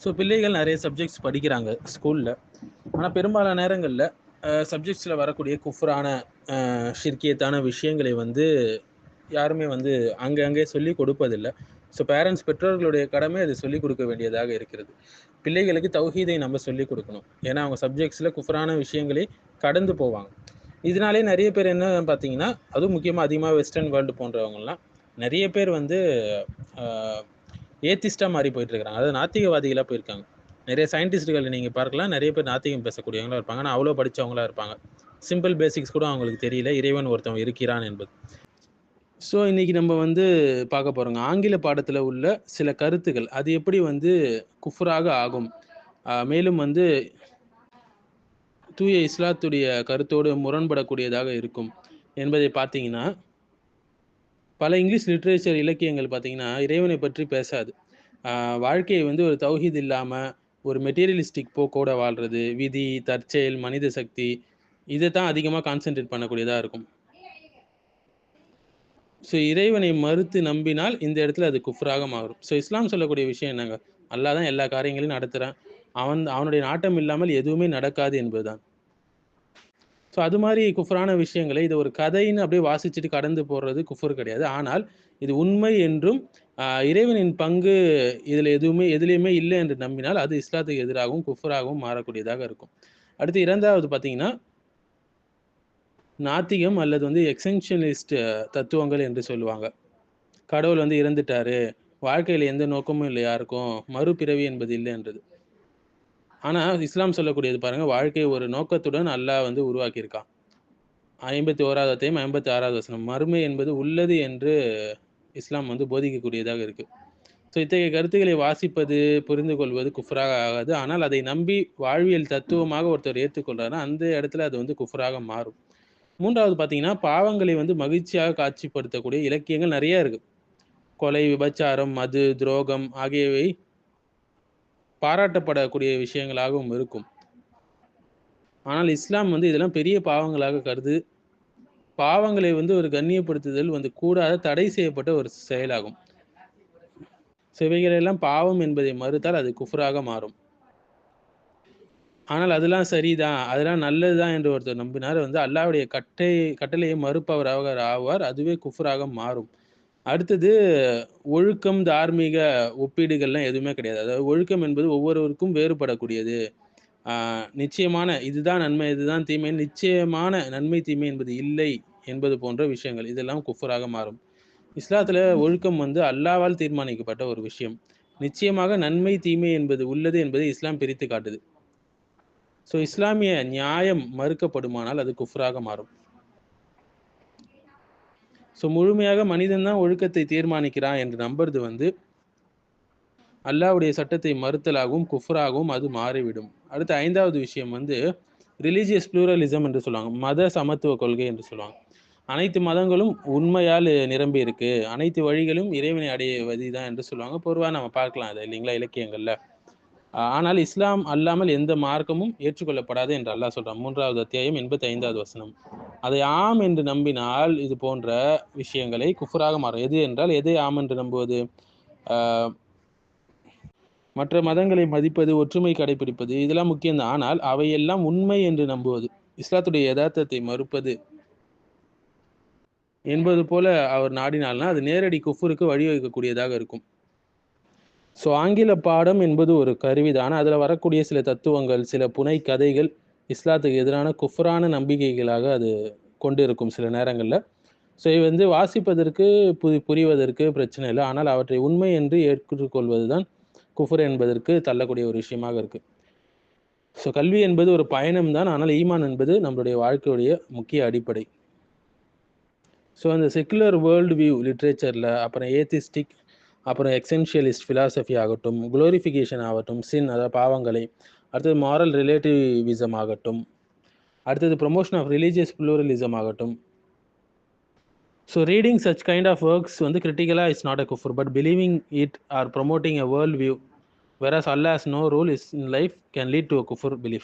So பிள்ளைகள் நிறைய subjects படிக்கிறாங்க ஸ்கூலில். ஆனால் பெரும்பாலான நேரங்களில் சப்ஜெக்ட்ஸில் வரக்கூடிய குஃப்ரான ஷிர்கியத்தான விஷயங்களை வந்து யாருமே வந்து அங்கே சொல்லி கொடுப்பதில்லை. ஸோ பேரண்ட்ஸ், பெற்றோர்களுடைய கடமை அது சொல்லிக் கொடுக்க வேண்டியதாக இருக்கிறது. பிள்ளைகளுக்கு தௌஹீதை நம்ம சொல்லிக் கொடுக்கணும். ஏன்னா அவங்க சப்ஜெக்ட்ஸில் குஃப்ரான விஷயங்களை கடந்து போவாங்க. இதனாலே நிறைய பேர் என்ன பார்த்தீங்கன்னா, அதுவும் முக்கியமாக அதிகமாக வெஸ்டர்ன் வேர்ல்டு போன்றவங்கலாம் நிறைய பேர் வந்து ஏத்திஸ்டாக மாறி போயிட்டுருக்காங்க. அதாவது நாத்திகவாதிகளாக போயிருக்காங்க. நிறைய சயின்டிஸ்ட்டுகள் நீங்கள் பார்க்கலாம், நிறைய பேர் நாத்திகம் பேசக்கூடியவங்களாக இருப்பாங்க. ஆனால் அவ்வளோ படித்தவங்களாக இருப்பாங்க. சிம்பிள் பேசிக்ஸ் கூட அவங்களுக்கு தெரியல, இறைவன் ஒருத்தவன் இருக்கிறான் என்பது. ஸோ இன்றைக்கி நம்ம வந்து பார்க்க போகிறோங்க ஆங்கில பாடத்தில் உள்ள சில கருத்துக்கள், அது எப்படி வந்து குஃப்ராக ஆகும், மேலும் வந்து தூய இஸ்லாத்துடைய கருத்தோடு முரண்படக்கூடியதாக இருக்கும் என்பதை பார்த்தீங்கன்னா, பல இங்கிலீஷ் லிட்ரேச்சர் இலக்கியங்கள் பார்த்தீங்கன்னா இறைவனை பற்றி பேசாது. வாழ்க்கையை வந்து ஒரு தௌஹீத் இல்லாமல் ஒரு மெட்டீரியலிஸ்டிக் போக்கோட வாழ்கிறது, விதி, தற்செயல், மனித சக்தி, இதை தான் அதிகமாக கான்சென்ட்ரேட் பண்ணக்கூடியதாக இருக்கும். ஸோ இறைவனை மறுத்து நம்பினால் இந்த இடத்துல அது குஃப்ராக மாறும். ஸோ இஸ்லாம் சொல்லக்கூடிய விஷயம் என்னங்க, அல்லாஹ் தான் எல்லா காரியங்களையும் நடத்துகிறான், அவனுடைய நாட்டம் இல்லாமல் எதுவுமே நடக்காது என்பதுதான். ஸோ அது மாதிரி குஃப்ரான விஷயங்களை இதை ஒரு கதைன்னு அப்படியே வாசிச்சுட்டு கடந்து போடுறது குஃபர் கிடையாது. ஆனால் இது உண்மை என்றும் இறைவனின் பங்கு இதில் எதுலேயுமே இல்லை என்று நம்பினால் அது இஸ்லாத்துக்கு எதிராகவும் குஃபராகவும் மாறக்கூடியதாக இருக்கும். அடுத்து இரண்டாவது பார்த்தீங்கன்னா, நாத்திகம் அல்லது வந்து எக்ஸென்ஷனிஸ்ட் தத்துவங்கள் என்று சொல்லுவாங்க. கடவுள் வந்து இறந்துட்டாரு, வாழ்க்கையில் எந்த நோக்கமும் இல்லை, யாருக்கும் மறுபிறவி என்பது இல்லை என்றது. ஆனால் இஸ்லாம் சொல்லக்கூடியது பாருங்க, வாழ்க்கையை ஒரு நோக்கத்துடன் அல்லாஹ் வந்து உருவாக்கியிருக்கான். 51வது அத்தியாயம் 56வது வசனம், மறுமை என்பது உள்ளது என்று இஸ்லாம் வந்து போதிக்கக்கூடியதாக இருக்கு. ஸோ இத்தகைய கருத்துக்களை வாசிப்பது, புரிந்து கொள்வது குஃப்ராக ஆகாது. ஆனால் அதை நம்பி வாழ்வியல் தத்துவமாக ஒருத்தர் ஏற்றுக்கொள்றாருன்னா அந்த இடத்துல அது வந்து குஃப்ராக மாறும். மூன்றாவது பார்த்தீங்கன்னா, பாவங்களை வந்து மகிழ்ச்சியாக காட்சிப்படுத்தக்கூடிய இலக்கியங்கள் நிறைய இருக்கு. கொலை, விபச்சாரம், மது, துரோகம் ஆகியவை பாராட்டப்படக்கூடிய விஷயங்களாகவும் இருக்கும். ஆனால் இஸ்லாம் வந்து இதெல்லாம் பெரிய பாவங்களாக கருது. பாவங்களை வந்து ஒரு கண்ணியப்படுத்துதல் வந்து கூடாத, தடை செய்யப்பட்ட ஒரு செயலாகும். இவைகளெல்லாம் பாவம் என்பதை மறுத்தால் அது குஃப்ராக மாறும். ஆனால் அதெல்லாம் சரிதான், அதெல்லாம் நல்லதுதான் என்று ஒருத்தர் நம்பினார் வந்து அல்லாஹ்வுடைய கட்டளையை மறுப்பவராக ஆவார், அதுவே குஃப்ராக மாறும். அடுத்தது ஒழுக்கம், தார்மீக ஒப்பீடுகள்லாம் எதுவுமே கிடையாது. அதாவது ஒழுக்கம் என்பது ஒவ்வொருவருக்கும் வேறுபடக்கூடியது. நிச்சயமான இதுதான் நன்மை, இதுதான் தீமை, நிச்சயமான நன்மை தீமை என்பது இல்லை என்பது போன்ற விஷயங்கள் இதெல்லாம் குஃபராக மாறும். இஸ்லாத்துல ஒழுக்கம் வந்து அல்லாஹ்வால் தீர்மானிக்கப்பட்ட ஒரு விஷயம். நிச்சயமாக நன்மை தீமை என்பது உள்ளது என்பதை இஸ்லாம் பிரித்து காட்டுது. ஸோ இஸ்லாமிய நியாயம் மறுக்கப்படுமானால் அது குஃபராக மாறும். ஸோ முழுமையாக மனிதன் தான் ஒழுக்கத்தை தீர்மானிக்கிறான் என்று நம்புறது வந்து அல்லாஹ்வுடைய சட்டத்தை மறுத்தலாகவும் குஃப்ராகவும் அது மாறிவிடும். அடுத்த 5வது விஷயம் வந்து ரிலீஜியஸ் ப்ளூரலிசம் என்று சொல்லுவாங்க, மத சமத்துவ கொள்கை என்று சொல்லுவாங்க. அனைத்து மதங்களும் உண்மையால் நிரம்பி இருக்கு, அனைத்து வழிகளும் இறைவனை அடைய வழிதான் என்று சொல்லுவாங்க. பொதுவாக நம்ம பார்க்கலாம் அது இல்லைங்களா இலக்கியங்கள்ல. ஆனால் இஸ்லாம் அல்லாமல் எந்த மார்க்கமும் ஏற்றுக்கொள்ளப்படாது என்று அல்லாஹ் சொல்றான். 3வது அத்தியாயம் 85வது வசனம். அதை ஆம் என்று நம்பினால் இது போன்ற விஷயங்களை குஃப்ராக மாறும். எது என்றால் எதை ஆம் என்று நம்புவது? மற்ற மதங்களை மதிப்பது, ஒற்றுமை கடைபிடிப்பது, இதெல்லாம் முக்கியம்தான். ஆனால் அவையெல்லாம் உண்மை என்று நம்புவது, இஸ்லாத்துடைய யதார்த்தத்தை மறுப்பது என்பது போல அவர் நாடினால்னா அது நேரடி குஃபருக்கு வழிவகுக்கக்கூடியதாக இருக்கும். ஸோ ஆங்கில பாடம் என்பது ஒரு கருவிதான். அதில் வரக்கூடிய சில தத்துவங்கள், சில புனை கதைகள் இஸ்லாத்துக்கு எதிரான குஃப்ரான நம்பிக்கைகளாக அது கொண்டு இருக்கும் சில நேரங்களில். ஸோ இது வந்து வாசிப்பதற்கு புரிவதற்கு பிரச்சனை இல்லை. ஆனால் அவற்றை உண்மை என்று ஏற்றுக்கொள்வது தான் குஃபர் என்பதற்கு தள்ளக்கூடிய ஒரு விஷயமாக இருக்கு. ஸோ கல்வி என்பது ஒரு பயணம் தான், ஆனால் ஈமான் என்பது நம்மளுடைய வாழ்க்கையுடைய முக்கிய அடிப்படை. ஸோ அந்த செக்குலர் வேர்ல்டு வியூ லிட்ரேச்சரில், அப்புறம் ஏத்திஸ்டிக், அப்புறம் எக்ஸென்ஷியலிஸ்ட் ஃபிலாசபி ஆகட்டும், குளோரிஃபிகேஷன் ஆகட்டும், சின் அதாவது பாவங்களை, அடுத்தது மாரல் ரிலேட்டிவிசம் ஆகட்டும், அடுத்தது ப்ரொமோஷன் ஆஃப் ரிலீஜியஸ் ப்ளூரலிசம் ஆகட்டும். So reading such kind of works வந்து கிரிட்டிக்கலாக இஸ் நாட் அ குஃபர், but believing it or promoting a world view whereas Allah has no role in life can lead to a kufr belief.